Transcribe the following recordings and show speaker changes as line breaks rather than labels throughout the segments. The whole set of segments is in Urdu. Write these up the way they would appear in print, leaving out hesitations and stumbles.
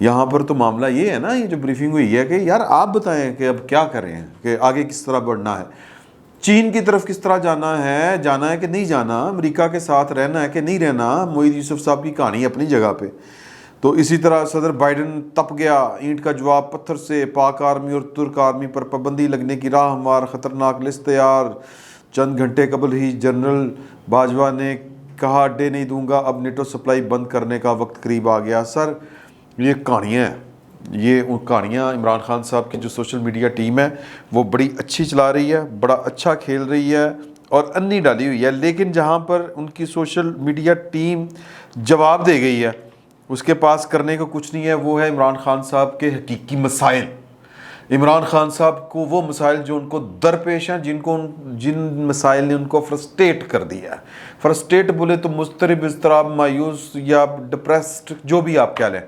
یہاں پر تو معاملہ یہ ہے نا، یہ جو بریفنگ ہوئی ہے کہ یار آپ بتائیں کہ اب کیا کریں کہ آگے کس طرح بڑھنا ہے، چین کی طرف کس طرح جانا ہے کہ نہیں جانا، امریکہ کے ساتھ رہنا ہے کہ نہیں رہنا۔ معید یوسف صاحب کی کہانی اپنی جگہ پہ، تو اسی طرح صدر بائیڈن تپ گیا، اینٹ کا جواب پتھر سے، پاک آرمی اور ترک آرمی پر پابندی لگنے کی راہ ہموار، خطرناک لسٹ تیار۔ چند گھنٹے قبل ہی جنرل باجوہ نے کہا اڈے نہیں دوں گا، اب نیٹو سپلائی بند کرنے کا وقت قریب آ گیا۔ سر یہ کہانیاں ہیں، یہ کہانیاں عمران خان صاحب کی جو سوشل میڈیا ٹیم ہے وہ بڑی اچھی چلا رہی ہے، بڑا اچھا کھیل رہی ہے اور انی ڈالی ہوئی ہے، لیکن جہاں پر ان کی سوشل میڈیا ٹیم جواب دے گئی ہے اس کے پاس کرنے کو کچھ نہیں ہے، وہ ہے عمران خان صاحب کے حقیقی مسائل۔ عمران خان صاحب کو وہ مسائل جو ان کو درپیش ہیں، جن مسائل نے ان کو فرسٹریٹ کر دیا ہے۔ فرسٹریٹ بولے تو مضطرب، اضطراب، مایوس یا ڈپریسڈ، جو بھی آپ کہہ لیں۔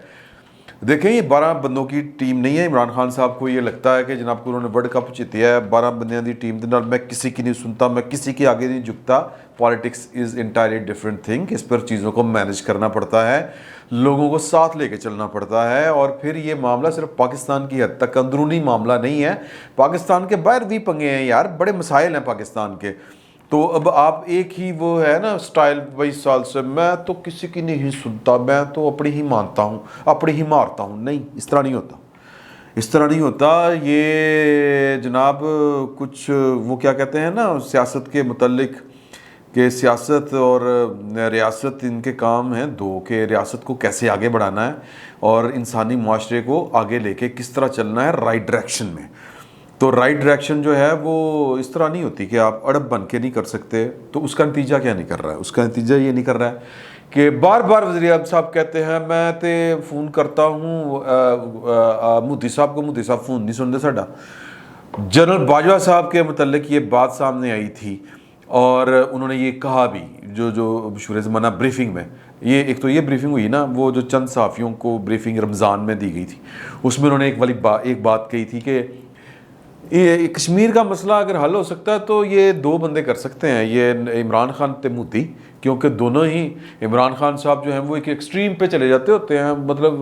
دیکھیں یہ 12 بندوں کی ٹیم نہیں ہے۔ عمران خان صاحب کو یہ لگتا ہے کہ جناب کو انہوں نے ورلڈ کپ جیتیا ہے، 12 بندیاں دی ٹیم دے نال میں کسی کی نہیں سنتا، میں کسی کے آگے نہیں جھکتا۔ Politics is entirely different thing, اس پر چیزوں کو مینیج کرنا پڑتا ہے، لوگوں کو ساتھ لے کے چلنا پڑتا ہے، اور پھر یہ معاملہ صرف پاکستان کی حد تک اندرونی معاملہ نہیں ہے، پاکستان کے باہر بھی پنگے ہیں یار، بڑے مسائل ہیں پاکستان کے۔ تو اب آپ ایک ہی وہ ہے نا سٹائل 22 سال سے، میں تو کسی کی نہیں سنتا، میں تو اپنی ہی مانتا ہوں، اپنی ہی مارتا ہوں، نہیں اس طرح نہیں ہوتا، اس طرح نہیں ہوتا۔ یہ جناب کچھ وہ کیا کہتے ہیں نا سیاست کے متعلق، کہ سیاست اور ریاست ان کے کام ہیں دو، کہ ریاست کو کیسے آگے بڑھانا ہے اور انسانی معاشرے کو آگے لے کے کس طرح چلنا ہے رائٹ ڈائریکشن میں۔ تو رائٹ ڈائریکشن جو ہے وہ اس طرح نہیں ہوتی کہ آپ اڑب بن کے نہیں کر سکتے۔ تو اس کا نتیجہ کیا نہیں کر رہا ہے؟ اس کا نتیجہ یہ نہیں کر رہا ہے کہ بار بار وزیر اعظم صاحب کہتے ہیں میں تے فون کرتا ہوں مودی صاحب کو، مودی صاحب فون نہیں سنتے ساڈا۔ جنرل باجوہ صاحب کے متعلق یہ بات سامنے آئی تھی اور انہوں نے یہ کہا بھی جو مشہور زمانہ بریفنگ میں، یہ ایک تو یہ بریفنگ ہوئی نا، وہ جو چند صحافیوں کو بریفنگ رمضان میں دی گئی تھی، اس میں انہوں نے ایک بات کہی تھی کہ یہ کشمیر کا مسئلہ اگر حل ہو سکتا ہے تو یہ 2 بندے کر سکتے ہیں، یہ عمران خان تے مودی، کیونکہ دونوں ہی عمران خان صاحب جو ہیں وہ ایک ایکسٹریم پہ چلے جاتے ہوتے ہیں، مطلب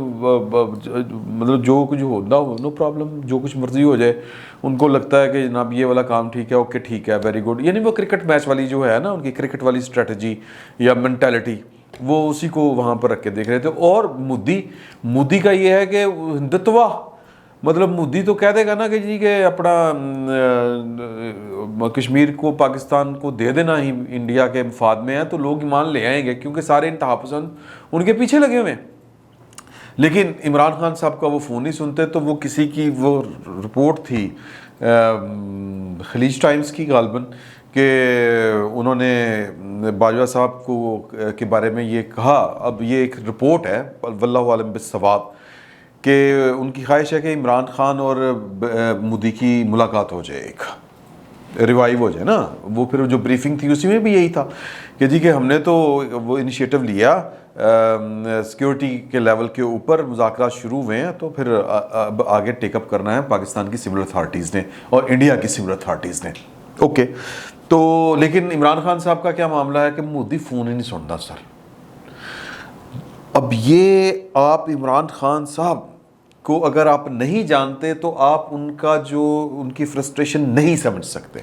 جو کچھ ہوتا ہو نو پرابلم، جو کچھ مرضی ہو جائے، ان کو لگتا ہے کہ جناب یہ والا کام ٹھیک ہے، اوکے ٹھیک ہے، ویری گڈ، یعنی وہ کرکٹ میچ والی جو ہے نا ان کی کرکٹ والی اسٹریٹجی یا مینٹیلٹی، وہ اسی کو وہاں پر رکھ کے دیکھ رہے تھے۔ اور مودی کا یہ ہے کہ ہندتوا، مطلب مودی تو کہہ دے گا نا کہ جی کہ اپنا کشمیر کو پاکستان کو دے دینا ہی انڈیا کے مفاد میں ہے، تو لوگ ایمان لے آئیں گے کیونکہ سارے انتہا پسند ان کے پیچھے لگے ہوئے ہیں۔ لیکن عمران خان صاحب کا وہ فون نہیں سنتے، تو وہ کسی کی وہ رپورٹ تھی خلیج ٹائمز کی غالباً، کہ انہوں نے باجوہ صاحب کے بارے میں یہ کہا، اب یہ ایک رپورٹ ہے واللہ عالم بالصواب، کہ ان کی خواہش ہے کہ عمران خان اور مودی کی ملاقات ہو جائے، ایک ریوائیو ہو جائے نا۔ وہ پھر جو بریفنگ تھی اسی میں بھی یہی تھا کہ جی کہ ہم نے تو وہ انیشیٹو لیا، سیکیورٹی کے لیول کے اوپر مذاکرات شروع ہوئے ہیں، تو پھر اب آگے ٹیک اپ کرنا ہے پاکستان کی سول اتھارٹیز نے اور انڈیا کی سول اتھارٹیز نے، اوکے۔ تو لیکن عمران خان صاحب کا کیا معاملہ ہے کہ مودی فون ہی نہیں سنتا سر۔ اب یہ آپ عمران خان صاحب کو اگر آپ نہیں جانتے تو آپ ان کی فرسٹریشن نہیں سمجھ سکتے۔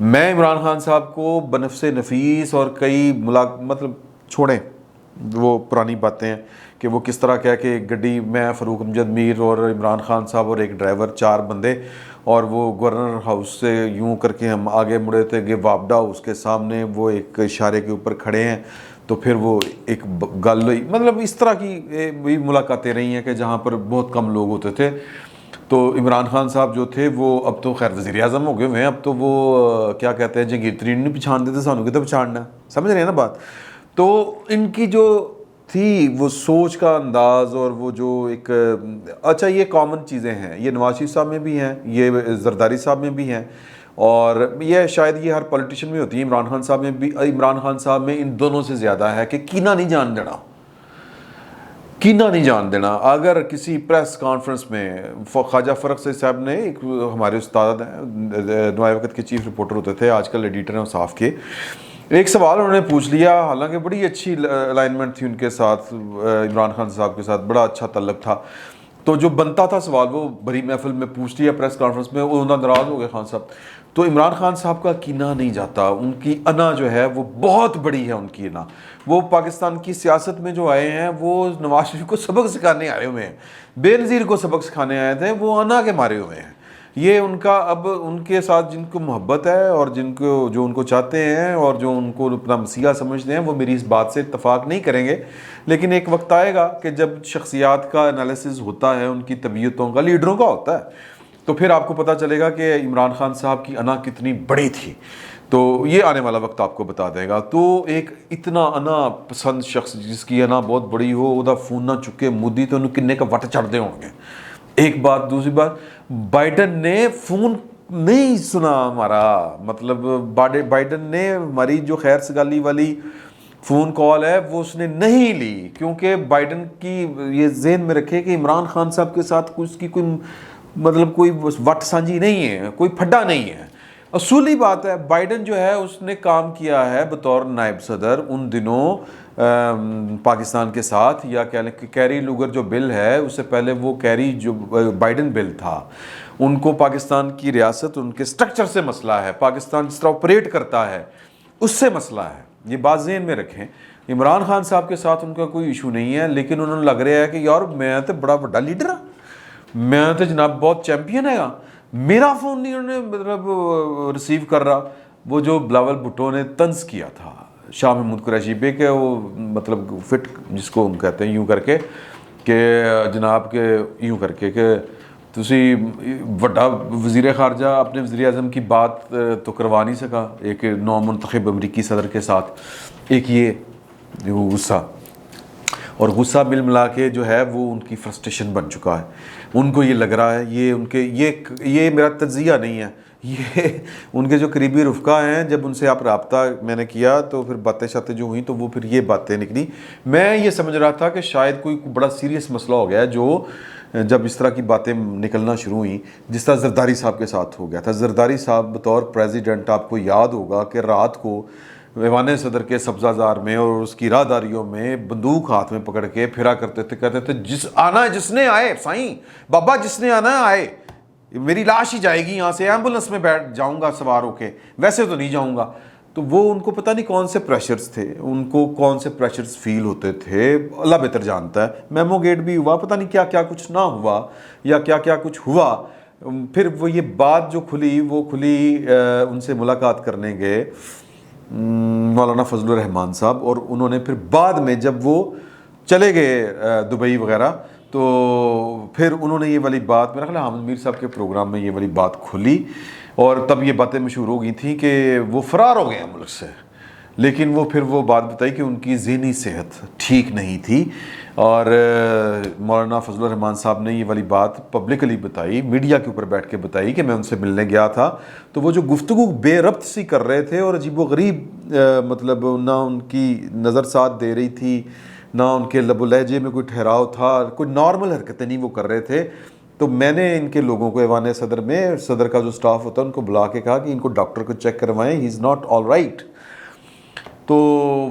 میں عمران خان صاحب کو بنفس نفیس اور کئی مطلب چھوڑیں وہ پرانی باتیں ہیں کہ وہ کس طرح کہہ کہ گڈی میں فاروق امجد میر اور عمران خان صاحب اور ایک ڈرائیور 4 بندے، اور وہ گورنر ہاؤس سے یوں کر کے ہم آگے مڑے تھے کہ وابڈا اس کے سامنے وہ ایک اشارے کے اوپر کھڑے ہیں، تو پھر وہ ایک گل ہوئی، مطلب اس طرح کی بھی ملاقاتیں رہی ہیں کہ جہاں پر بہت کم لوگ ہوتے تھے۔ تو عمران خان صاحب جو تھے وہ اب تو خیر وزیر اعظم ہو گئے ہوئے ہیں، اب تو وہ کیا کہتے ہیں جہانگیر ترین نہیں پچھان دیتے، سانوں کتنے پچھاننا ہے، سمجھ رہے ہیں نا بات۔ تو ان کی جو تھی وہ سوچ کا انداز اور وہ جو ایک اچھا یہ کامن چیزیں ہیں، یہ نواز شریف صاحب میں بھی ہیں، یہ زرداری صاحب میں بھی ہیں، اور یہ شاید یہ ہر پولیٹیشین میں ہوتی ہے، عمران خان صاحب میں بھی، عمران خان صاحب میں ان دونوں سے زیادہ ہے کہ کینہ نہیں جان دینا، کینہ نہیں جان دینا۔ اگر کسی پریس کانفرنس میں خواجہ فرق صاحب نے، ایک ہمارے استاد ہیں، نوائے وقت کے چیف رپورٹر ہوتے تھے، آج کل ایڈیٹر ہیں وصاف کے، ایک سوال انہوں نے پوچھ لیا، حالانکہ بڑی اچھی الائنمنٹ تھی ان کے ساتھ، عمران خان صاحب کے ساتھ بڑا اچھا تعلق تھا، تو جو بنتا تھا سوال وہ بڑی محفل میں پوچھ لیا پریس کانفرنس میں، وہ ناراض ہو گئے خان صاحب. تو عمران خان صاحب کا کینہ نہیں جاتا، ان کی انا جو ہے وہ بہت بڑی ہے. ان کی انا، وہ پاکستان کی سیاست میں جو آئے ہیں وہ نواز شریف کو سبق سکھانے آئے ہوئے ہیں، بے نظیر کو سبق سکھانے آئے تھے، وہ انا کے مارے ہوئے ہیں. یہ ان کا اب ان کے ساتھ جن کو محبت ہے اور جن کو جو ان کو چاہتے ہیں اور جو ان کو اپنا مسیحا سمجھتے ہیں، وہ میری اس بات سے اتفاق نہیں کریں گے. لیکن ایک وقت آئے گا کہ جب شخصیات کا انالیسز ہوتا ہے، ان کی طبیعتوں کا، لیڈروں کا ہوتا ہے، تو پھر آپ کو پتہ چلے گا کہ عمران خان صاحب کی انا کتنی بڑی تھی. تو یہ آنے والا وقت آپ کو بتا دے گا. تو ایک اتنا انا پسند شخص جس کی انا بہت بڑی ہو، وہ فون نہ چکے مودی تو انہوں کنے کا وٹ چڑھتے ہوں گے. ایک بات. دوسری بات، بائیڈن نے فون نہیں سنا ہمارا، مطلب بائیڈن نے ہماری جو خیر سگالی والی فون کال ہے وہ اس نے نہیں لی، کیونکہ بائیڈن کی یہ ذہن میں رکھے کہ عمران خان صاحب کے ساتھ اس کی کوئی مطلب کوئی وٹ سانجھی نہیں ہے، کوئی پھڈا نہیں ہے. اصولی بات ہے، بائیڈن جو ہے اس نے کام کیا ہے بطور نائب صدر ان دنوں پاکستان کے ساتھ، یا کہہ لیں کہ کیری لوگر جو بل ہے اس سے پہلے وہ کیری جو بائیڈن بل تھا، ان کو پاکستان کی ریاست ان کے سٹرکچر سے مسئلہ ہے، پاکستان جس طرح آپریٹ کرتا ہے اس سے مسئلہ ہے. یہ بات ذہن میں رکھیں. عمران خان صاحب کے ساتھ ان کا کوئی ایشو نہیں ہے، لیکن انہوں نے لگ رہا ہے کہ یار میں تو بڑا بڑا لیڈر ہوں، میں تو جناب بہت چیمپئن ہے گا، میرا فون نہیں انہوں نے مطلب ریسیو کر رہا. وہ جو بلاول بھٹو نے طنز کیا تھا شاہ محمود قریشی پہ کہ وہ مطلب فٹ جس کو ہم کہتے ہیں یوں کر کے کہ جناب کے یوں کر کے کہ تسی بڑا وزیر خارجہ اپنے وزیر اعظم کی بات تو کروا نہیں سکا ایک نو منتخب امریکی صدر کے ساتھ. ایک یہ غصہ، اور غصہ مل ملا کے جو ہے وہ ان کی فرسٹریشن بن چکا ہے. ان کو یہ لگ رہا ہے، یہ ان کے یہ میرا تجزیہ نہیں ہے، یہ ان کے جو قریبی رفقا ہیں، جب ان سے آپ رابطہ میں نے کیا تو پھر باتیں شاتیں جو ہوئیں تو وہ پھر یہ باتیں نکلی. میں یہ سمجھ رہا تھا کہ شاید کوئی بڑا سیریس مسئلہ ہو گیا ہے، جو جب اس طرح کی باتیں نکلنا شروع ہوئیں جس طرح زرداری صاحب کے ساتھ ہو گیا تھا. زرداری صاحب بطور پریزیڈنٹ آپ کو یاد ہوگا کہ رات کو ایوان صدر کے سبزہ زار میں اور اس کی راہداریوں میں بندوق ہاتھ میں پکڑ کے پھرا کرتے تھے، کہتے تھے جس آنا ہے جس نے آئے سائیں بابا، جس نے آنا ہے آئے، میری لاش ہی جائے گی یہاں سے، ایمبولنس میں بیٹھ جاؤں گا سوار ہو کے، ویسے تو نہیں جاؤں گا. تو وہ ان کو پتہ نہیں کون سے پریشرز تھے، ان کو کون سے پریشرز فیل ہوتے تھے، اللہ بہتر جانتا ہے. میمو گیٹ بھی ہوا، پتہ نہیں کیا کیا کچھ نہ ہوا یا کیا کیا کچھ ہوا. پھر وہ یہ بات جو کھلی وہ کھلی ان سے ملاقات کرنے گئے مولانا فضل الرحمان صاحب، اور انہوں نے پھر بعد میں جب وہ چلے گئے دبئی وغیرہ تو پھر انہوں نے یہ والی بات، میرا خیال ہے حامد میر صاحب کے پروگرام میں یہ والی بات کھلی، اور تب یہ باتیں مشہور ہو گئی تھیں کہ وہ فرار ہو گئے ہیں ملک سے. لیکن وہ پھر وہ بات بتائی کہ ان کی ذہنی صحت ٹھیک نہیں تھی، اور مولانا فضل الرحمان صاحب نے یہ والی بات پبلکلی بتائی، میڈیا کے اوپر بیٹھ کے بتائی کہ میں ان سے ملنے گیا تھا. تو وہ جو گفتگو بے ربط سی کر رہے تھے اور عجیب و غریب مطلب نہ ان کی نظر ساتھ دے رہی تھی، نہ ان کے لب و لہجے میں کوئی ٹھہراؤ تھا، کوئی نارمل حرکتیں نہیں وہ کر رہے تھے. تو میں نے ان کے لوگوں کو ایوان صدر میں صدر کا جو سٹاف ہوتا ہے ان کو بلا کے کہا کہ ان کو ڈاکٹر کو چیک کروائیں، ہی از ناٹ آل رائٹ. تو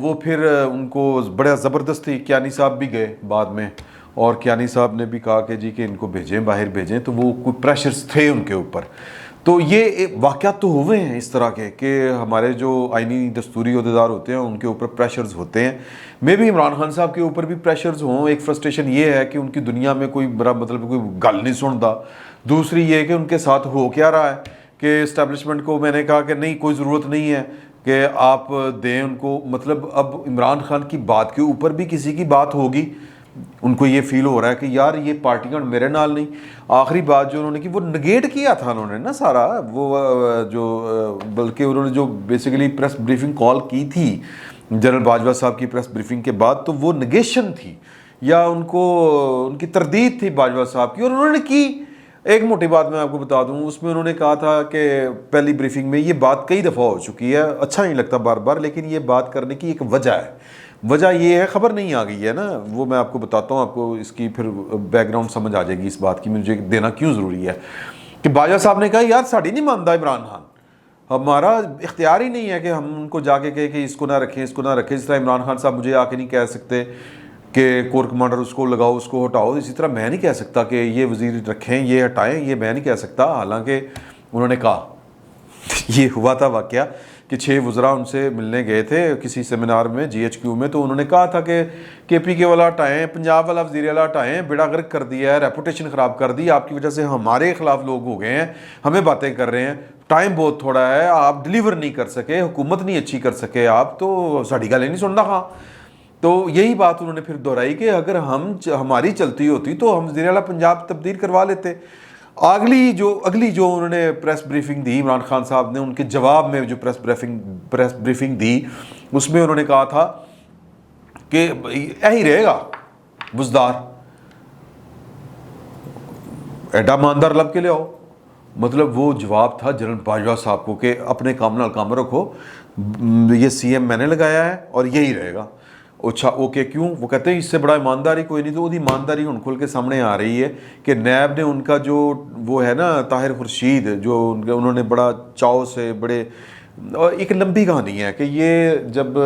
وہ پھر ان کو بڑا زبردستی کیانی صاحب بھی گئے بعد میں، اور کیانی صاحب نے بھی کہا کہ جی کہ ان کو بھیجیں، باہر بھیجیں. تو وہ کوئی پریشرز تھے ان کے اوپر. تو یہ واقعات تو ہوئے ہیں اس طرح کے کہ ہمارے جو آئینی دستوری عہدیدار ہوتے ہیں ان کے اوپر پریشرز ہوتے ہیں. میں بھی عمران خان صاحب کے اوپر بھی پریشرز ہوں. ایک فرسٹریشن یہ ہے کہ ان کی دنیا میں کوئی بڑا مطلب کوئی گل نہیں سنتا. دوسری یہ کہ ان کے ساتھ ہو کیا رہا ہے کہ اسٹیبلشمنٹ کو میں نے کہا کہ نہیں کوئی ضرورت نہیں ہے کہ آپ دیں ان کو. مطلب اب عمران خان کی بات کے اوپر بھی کسی کی بات ہوگی، ان کو یہ فیل ہو رہا ہے کہ یار یہ پارٹیاں میرے نال نہیں. آخری بات جو انہوں نے کی وہ نگیٹ کیا تھا انہوں نے نا سارا وہ جو، بلکہ انہوں نے جو بیسیکلی پریس بریفنگ کال کی تھی جنرل باجوہ صاحب کی پریس بریفنگ کے بعد، تو وہ نگیشن تھی یا ان کو ان کی تردید تھی باجوہ صاحب کی، اور انہوں نے کی. ایک موٹی بات میں آپ کو بتا دوں، اس میں انہوں نے کہا تھا کہ پہلی بریفنگ میں یہ بات کئی دفعہ ہو چکی ہے، اچھا نہیں لگتا بار بار، لیکن یہ بات کرنے کی ایک وجہ ہے. وجہ یہ ہے خبر نہیں آ گئی ہے نا، وہ میں آپ کو بتاتا ہوں، آپ کو اس کی پھر بیک گراؤنڈ سمجھ آ جائے گی اس بات کی مجھے دینا کیوں ضروری ہے. کہ باجوہ صاحب نے کہا یار ساڑی نہیں مانتا عمران خان، ہمارا اختیار ہی نہیں ہے کہ ہم ان کو جا کے کہیں کہ اس کو نہ رکھیں اس کو نہ رکھیں. جس طرح عمران خان صاحب مجھے آ کے نہیں کہہ سکتے کہ کور کمانڈر اس کو لگاؤ اس کو ہٹاؤ. اسی طرح میں نہیں کہہ سکتا کہ یہ وزیر رکھیں یہ ہٹائیں, یہ میں نہیں کہہ سکتا. حالانکہ انہوں نے کہا یہ ہوا تھا واقعہ کہ 6 وزراء ان سے ملنے گئے تھے کسی سیمینار میں GHQ میں, تو انہوں نے کہا تھا کہ KPK والا ہٹائیں, پنجاب والا وزیر اعلیٰ ہٹائیں, بیڑا غرق کر دیا ہے, ریپوٹیشن خراب کر دی, آپ کی وجہ سے ہمارے خلاف لوگ ہو گئے ہیں, ہمیں باتیں کر رہے ہیں, ٹائم بہت تھوڑا ہے, آپ ڈیلیور نہیں کر سکے, حکومت نہیں اچھی کر سکے آپ, تو ساڑی گل نہیں سن رہا. تو یہی بات انہوں نے پھر دہرائی کہ اگر ہماری چلتی ہوتی تو ہم وزیر اعلیٰ پنجاب تبدیل کروا لیتے. اگلی جو انہوں نے پریس بریفنگ دی عمران خان صاحب نے, ان کے جواب میں جو پریس بریفنگ دی اس میں انہوں نے کہا تھا کہ یہی رہے گا بزدار, ایڈا ماندار لب کے لے آؤ. مطلب وہ جواب تھا جنرل باجوہ صاحب کو کہ اپنے کام نال کام رکھو, یہ CM میں نے لگایا ہے اور یہی رہے گا. اچھا اوکے کیوں؟ وہ کہتے ہیں اس سے بڑا ایمانداری کوئی نہیں. تو وہی ایمانداری ہن کھل کے سامنے آ رہی ہے کہ نیب نے ان کا جو وہ ہے نا طاہر خورشید, جو انہوں نے بڑا چاؤ سے بڑے, اور ایک لمبی کہانی ہے کہ یہ جب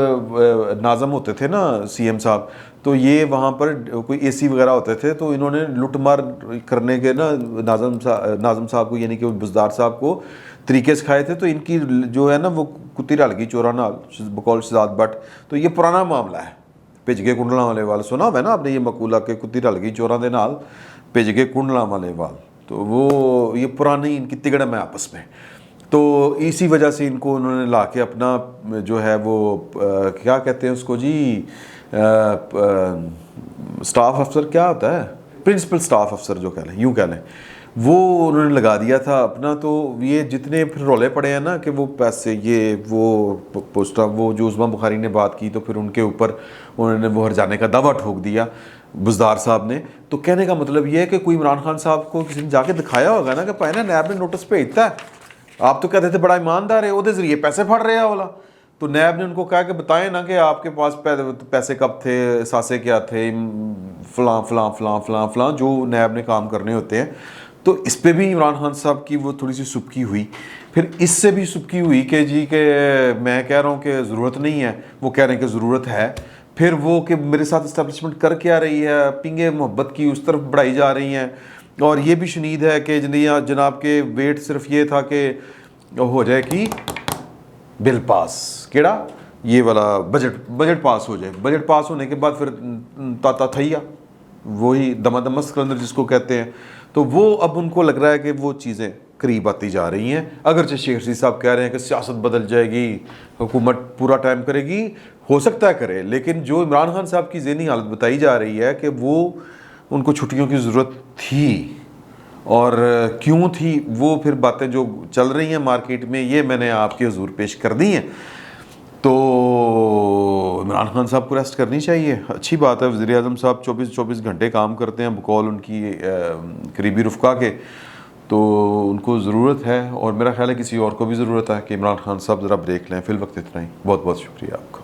ناظم ہوتے تھے نا CM صاحب, تو یہ وہاں پر کوئی AC وغیرہ ہوتے تھے, تو انہوں نے لٹ مار کرنے کے نا ناظم صاحب کو یعنی کہ بزدار صاحب کو طریقے سکھائے تھے. تو ان کی جو ہے نا وہ کتی رل گئی چورا نال بقول شہزاد بٹ. تو یہ پرانا معاملہ ہے, بھج کے کنڈلاں والے وال سنا ہوا ہے نا آپ نے یہ مقولہ کہ کتی رل گئی چوراں دے نال بھج کے کنڈلاں والے وال. تو وہ یہ پرانی ان کی تگڑم ہے آپس میں. تو اسی وجہ سے ان کو انہوں نے لا کے اپنا جو ہے وہ کیا کہتے ہیں اس کو جی, سٹاف افسر کیا ہوتا ہے, پرنسپل سٹاف افسر جو کہہ لیں, یوں کہہ لیں, وہ انہوں نے لگا دیا تھا اپنا. تو یہ جتنے پھر رولے پڑے ہیں نا کہ وہ پیسے یہ وہ پوسٹا وہ جو عثمان بخاری نے بات کی, تو پھر ان کے اوپر انہوں نے وہ ہر جانے کا دعویٰ ٹھوک دیا بزدار صاحب نے. تو کہنے کا مطلب یہ ہے کہ کوئی عمران خان صاحب کو کسی نے جا کے دکھایا ہوگا نا کہ پائے نا نیب نے نوٹس بھیجتا ہے, آپ تو کہتے تھے بڑا ایماندار ہے, وہ ذریعے پیسے پھڑ رہے ہیں والا. تو نیب نے ان کو کہا کہ بتائیں نا کہ آپ کے پاس پیسے کب تھے, ساسے کیا تھے, فلاں فلاں فلاں فلاں فلاں جو نیب نے کام کرنے ہوتے ہیں. تو اس پہ بھی عمران خان صاحب کی وہ تھوڑی سی سبکی ہوئی. پھر اس سے بھی سبکی ہوئی کہ جی کہ میں کہہ رہا ہوں کہ ضرورت نہیں ہے, وہ کہہ رہے ہیں کہ ضرورت ہے. پھر وہ کہ میرے ساتھ اسٹیبلشمنٹ کر کے آ رہی ہے, پنگے محبت کی اس طرف بڑھائی جا رہی ہیں. اور یہ بھی شنید ہے کہ جناب کے ویٹ صرف یہ تھا کہ ہو جائے کہ بل پاس, کیڑا یہ والا بجٹ پاس ہو جائے. بجٹ پاس ہونے کے بعد پھر تا تھیا وہی دمس کلندر جس کو کہتے ہیں. تو وہ اب ان کو لگ رہا ہے کہ وہ چیزیں قریب آتی جا رہی ہیں. اگرچہ شیخ رشید صاحب کہہ رہے ہیں کہ سیاست بدل جائے گی, حکومت پورا ٹائم کرے گی, ہو سکتا ہے کرے, لیکن جو عمران خان صاحب کی ذہنی حالت بتائی جا رہی ہے کہ وہ ان کو چھٹیوں کی ضرورت تھی, اور کیوں تھی وہ پھر باتیں جو چل رہی ہیں مارکیٹ میں یہ میں نے آپ کے حضور پیش کر دی ہیں. تو عمران خان صاحب کو ریسٹ کرنی چاہیے. اچھی بات ہے, وزیر اعظم صاحب 24 گھنٹے کام کرتے ہیں بقول ان کی قریبی رفقا کے, تو ان کو ضرورت ہے, اور میرا خیال ہے کسی اور کو بھی ضرورت ہے کہ عمران خان صاحب ذرا بریک لیں. فی الوقت اتنا ہی. بہت بہت شکریہ آپ کا.